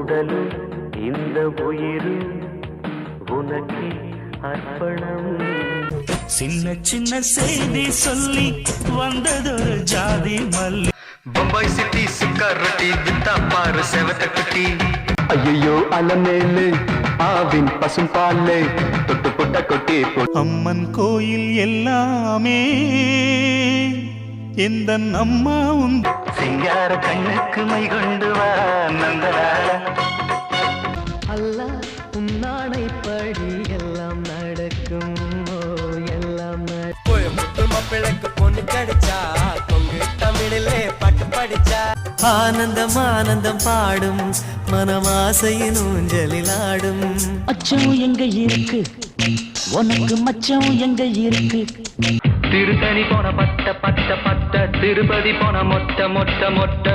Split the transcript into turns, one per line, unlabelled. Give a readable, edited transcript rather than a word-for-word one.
உடலும் இந்த உயிரும் உனக்கு அர்ப்பணம்.
சின்ன சின்ன செய்தி சொல்லி வந்ததொரு ஜாதி மல்லி.
பம்பாய் சிட்டி சுக்கா ரொட்டி வித்தா பாரு செவத்த குட்டி.
ஐயோ அலமேலு ஆவின் பசும் பாலே தொட்டு புட்ட கொட்டி.
அம்மன் கோயில் எல்லாமே எந்த அம்மாவும்.
சிங்கார கண்ணுக்கு மை கொண்டு வா நந்தலால.
அல்லா உன்னாடை படி எல்லாம் நடக்கும். எல்லாம்
முத்து மாப்பிளைக்கு பொண்ணு கிடைச்சா கொங்கு தமிழிலே பாட்டு படிச்சா. ஆனந்தம் ஆனந்தம் பாடும் மனமாசையின் ஊஞ்சலில் ஆடும்.
மச்சம் எங்க இருக்கு உனக்கு, மச்சம் எங்க இருக்கு.
திருத்தணி போன பட்ட பட்ட பட்ட, திருப்பதி போன மொட்ட மொட்ட மொட்ட.